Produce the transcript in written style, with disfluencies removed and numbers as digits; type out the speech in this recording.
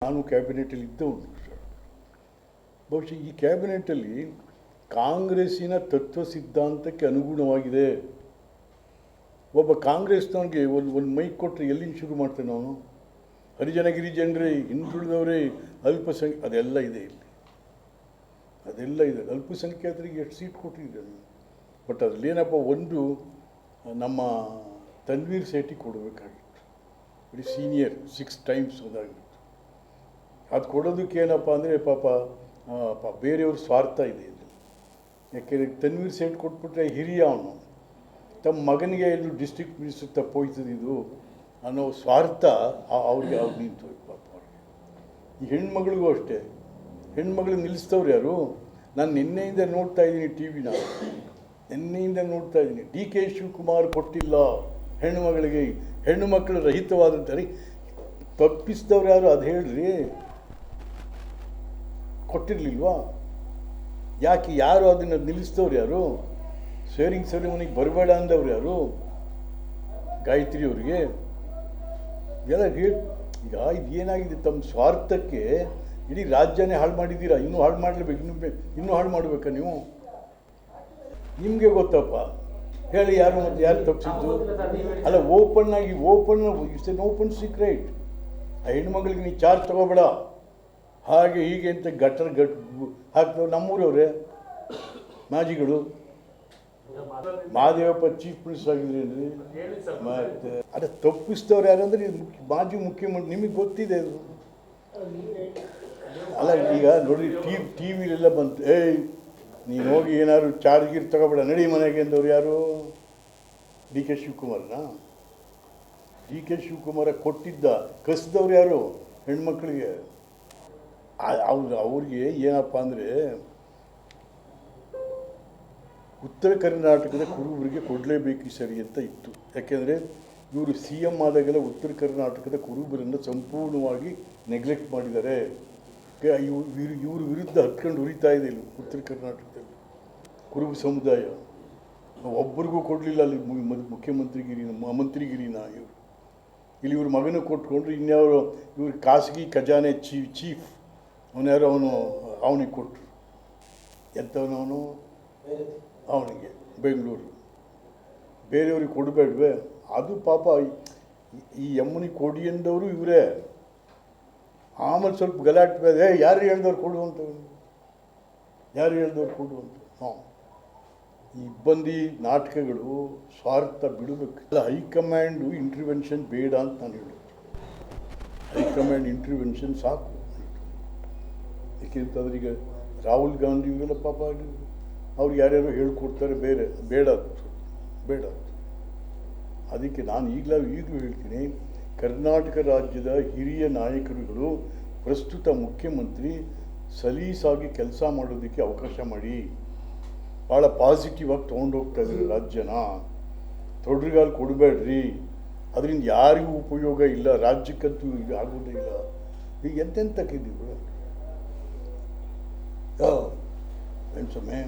ನಾನು ಕ್ಯಾಬಿನೆಟಲ್ಲಿ ಇದ್ದವನು. ಬಹುಶಃ ಈ ಕ್ಯಾಬಿನೆಟಲ್ಲಿ ಕಾಂಗ್ರೆಸ್ಸಿನ ತತ್ವ ಸಿದ್ಧಾಂತಕ್ಕೆ ಅನುಗುಣವಾಗಿದೆ. ಒಬ್ಬ ಕಾಂಗ್ರೆಸ್ನವನಿಗೆ ಒಂದು ಮೈಕ್ ಕೊಟ್ಟರೆ ಎಲ್ಲಿಂದ ಶುರು ಮಾಡ್ತೇನೆ ಅವನು? ಹರಿಜನ ಗಿರಿಜನರೇ, ಹಿಂದುಳಿದವರೇ, ಅದೆಲ್ಲ ಇದೆ ಇಲ್ಲಿ, ಅದೆಲ್ಲ ಇದೆ. ಅಲ್ಪಸಂಖ್ಯಾತರಿಗೆ ಎಷ್ಟು ಸೀಟ್ ಕೊಟ್ಟಿದ್ದಾರೆ. ಬಟ್ ಅದರಲ್ಲೇನಪ್ಪ, ಒಂದು ನಮ್ಮ ತನ್ವೀರ್ ಸೇಠಿ ಕೊಡಬೇಕಾಗಿತ್ತು, ವೆರಿ ಸೀನಿಯರ್, 6 times ಅದಾಗಿತ್ತು. ಅದು ಕೊಡೋದಕ್ಕೆ ಏನಪ್ಪ ಅಂದರೆ ಪಾಪ ಬೇರೆಯವ್ರ ಸ್ವಾರ್ಥ ಇದೆ ಇದು. ಯಾಕೆಂದರೆ ತನ್ವೀರ್ ಸೇಠ್ ಕೊಟ್ಬಿಟ್ರೆ ಹಿರಿಯ ಅವನು, ತಮ್ಮ ಮಗನಿಗೆ ಎಲ್ಲೂ ಡಿಸ್ಟ್ರಿಕ್ಟ್ ಮಿನಿಸ್ಟರ್ ತಪ್ಪೋಯ್ತದೆ ಇದು ಅನ್ನೋ ಸ್ವಾರ್ಥ ಅವ್ರಿಗೆ ನಿಂತು ಪಾಪ ಅವ್ರಿಗೆ. ಈ ಹೆಣ್ಮಗಳಿಗೂ ಅಷ್ಟೇ, ಹೆಣ್ಮಗಳು ನಿಲ್ಲಿಸ್ತವ್ರು ಯಾರು? ನಾನು ನಿನ್ನೆಯಿಂದ ನೋಡ್ತಾ ಇದ್ದೀನಿ ಟಿ ವಿನ, ನಿನ್ನೆಯಿಂದ ನೋಡ್ತಾ ಇದ್ದೀನಿ. DK ಶಿವಕುಮಾರ್ ಕೊಟ್ಟಿಲ್ಲ ಹೆಣ್ಣುಮಗಳಿಗೆ, ಹೆಣ್ಣು ಮಕ್ಕಳು ರಹಿತವಾದಂತಾರೆ. ತಪ್ಪಿಸಿದವ್ರು ಯಾರು ಅದು ಹೇಳ್ರಿ? ಕೊಟ್ಟಿರಲಿಲ್ವಾ? ಯಾಕೆ? ಯಾರು ಅದನ್ನು ನಿಲ್ಲಿಸಿದವ್ರು ಯಾರು? ಶೇರಿಂಗ್ ಸೆರೆಮನಿಗೆ ಬರಬೇಡ ಅಂದವ್ರು ಯಾರು? ಗಾಯತ್ರಿ ಅವರಿಗೆ ಎಲ್ಲ ಹೇಳಿ. ಈಗ ಇದು ಏನಾಗಿದೆ, ತಮ್ಮ ಸ್ವಾರ್ಥಕ್ಕೆ ಇಡೀ ರಾಜ್ಯನೇ ಹಾಳು ಮಾಡಿದ್ದೀರಾ. ಇನ್ನೂ ಹಾಳು ಮಾಡಲೇಬೇಕು, ಇನ್ನೂ ಹಾಳು ಮಾಡಬೇಕಾ ನೀವು? ನಿಮಗೆ ಗೊತ್ತಪ್ಪ, ಹೇಳಿ ಯಾರು ಮತ್ತು ಯಾರು ತಪ್ಪಿಸಿದ್ದು? ಅಲ್ಲ, open it's an open secret. ಆ ಹೆಣ್ಮಗಳಿಗೆ ನೀ ಚಾರ್ಜ್ ತಗೋಬೇಡ ಹಾಗೆ ಹೀಗೆ ಅಂತ ಗಟ್ಟರ್ ಹಾಕ್ತವೆ ನಮ್ಮೂರವ್ರೆ ಮಾಜಿಗಳು. ಮಹಾದೇವಪ್ಪ ಚೀಫ್ ಮಿನಿಸ್ಟರ್ ಆಗಿದ್ರಿ ಅಂದರೆ ಮತ್ತೆ ಅದೇ ತಪ್ಪಿಸ್ತವ್ರು ಯಾರಂದ್ರೆ ಮಾಜಿ ಮುಖ್ಯಮಂತ್ರಿ. ನಿಮಗೆ ಗೊತ್ತಿದೆ ಅದು. ಅಲ್ಲ, ಈಗ ನೋಡಿ ಟಿ ವಿಲೆಲ್ಲ ಬಂತು, ನೀನು ಹೋಗಿ ಏನಾದ್ರು ಚಾರ್ಜ್ ಗೀರ್ ತಗೋಬೇಡ, ನಡಿ ಮನೆಗೆ ಅಂದವ್ರು ಯಾರು? DK ಶಿವಕುಮಾರ್ನ. DK ಶಿವಕುಮಾರ ಕೊಟ್ಟಿದ್ದ ಕಸಿದವ್ರು ಯಾರು? ಹೆಣ್ಮಕ್ಳಿಗೆ. ಅವ್ರಿಗೆ ಏನಪ್ಪ ಅಂದರೆ, ಉತ್ತರ ಕರ್ನಾಟಕದ ಕುರುಬರಿಗೆ ಕೊಡಲೇಬೇಕು ಸರಿ ಅಂತ ಇತ್ತು. ಯಾಕೆಂದರೆ ಇವರು CM ಆದಾಗೆಲ್ಲ ಉತ್ತರ ಕರ್ನಾಟಕದ ಕುರುಬರನ್ನು ಸಂಪೂರ್ಣವಾಗಿ ನೆಗ್ಲೆಕ್ಟ್ ಮಾಡಿದ್ದಾರೆ. ಇವ್ರ ವಿರುದ್ಧ ಹತ್ಕೊಂಡು ಉರಿತಾ ಇದೆ ಇಲ್ಲಿ ಉತ್ತರ ಕರ್ನಾಟಕದಲ್ಲಿ ಕುರುಬ ಸಮುದಾಯ. ಒಬ್ಬರಿಗೂ ಕೊಡಲಿಲ್ಲ ಅಲ್ಲಿ ಮಂತ್ರಿಗಿರಿನ ಇವರು. ಇಲ್ಲಿ ಇವ್ರ ಮಗನ ಕೊಟ್ಕೊಂಡ್ರು, ಇನ್ಯಾವರು ಇವ್ರ ಖಾಸಗಿ ಖಜಾನೆ ಚೀಫ್ ಅವನ್ಯಾರು ಅವನಿಗೆ ಕೊಟ್ಟರು. ಎಂಥವನವನು? ಅವನಿಗೆ ಬೆಂಗಳೂರು. ಬೇರೆಯವ್ರಿಗೆ ಕೊಡಬೇಡ್ವೆ? ಅದು ಪಾಪ ಈ ಯಮ್ಮನಿಗೆ ಕೊಡಿ ಅಂದವರು ಇವರೇ. ಆಮೇಲೆ ಸ್ವಲ್ಪ ಗಲಾಟೆ ಬೇರೆ, ಯಾರು ಹೇಳ್ದವ್ರು ಕೊಡುವಂತ, ಯಾರು ಹೇಳ್ದವ್ರು ಕೊಡುವಂತ. ಈ ಇಬ್ಬಂದಿ ನಾಟಕಗಳು, ಸ್ವಾರ್ಥ ಬಿಡಬೇಕು. ಅಲ್ಲ, ಹೈಕಮಾಂಡು ಇಂಟರ್ವೆನ್ಷನ್ ಬೇಡ ಅಂತ ನಾನು ಹೇಳೋದು. ಹೈಕಮಾಂಡ್ ಇಂಟರ್ವೆನ್ಷನ್ ಸಾಕು. ಏಕೆಂತಂದ್ರೆ ಈಗ ರಾಹುಲ್ ಗಾಂಧಿ ಇವೆಲ್ಲ ಪಾಪ ಅವ್ರಿಗೆ ಯಾರ್ಯಾರು ಹೇಳ್ಕೊಡ್ತಾರೆ, ಬೇಡ. ಅದಕ್ಕೆ ನಾನು ಈಗಲೂ ಹೇಳ್ತೀನಿ, ಕರ್ನಾಟಕ ರಾಜ್ಯದ ಹಿರಿಯ ನಾಯಕರುಗಳು, ಪ್ರಸ್ತುತ ಮುಖ್ಯಮಂತ್ರಿ ಸಲೀಸಾಗಿ ಕೆಲಸ ಮಾಡೋದಕ್ಕೆ ಅವಕಾಶ ಮಾಡಿ. ಭಾಳ ಪಾಸಿಟಿವ್ ಆಗಿ ತೊಗೊಂಡೋಗ್ತಾ ಇದ್ದಾರೆ ರಾಜ್ಯನ. ತೊಡ್ರಿಗಾಲು ಕೊಡಬೇಡ್ರಿ, ಅದರಿಂದ ಯಾರಿಗೂ ಉಪಯೋಗ ಇಲ್ಲ, ರಾಜ್ಯಕ್ಕಂತೂ ಇದು ಆಗೋದೇ ಇಲ್ಲ. ಈಗ ಎಂತೆಂತಕ್ಕಿದ್ದೀವಿ ಏನು ಸಮಯ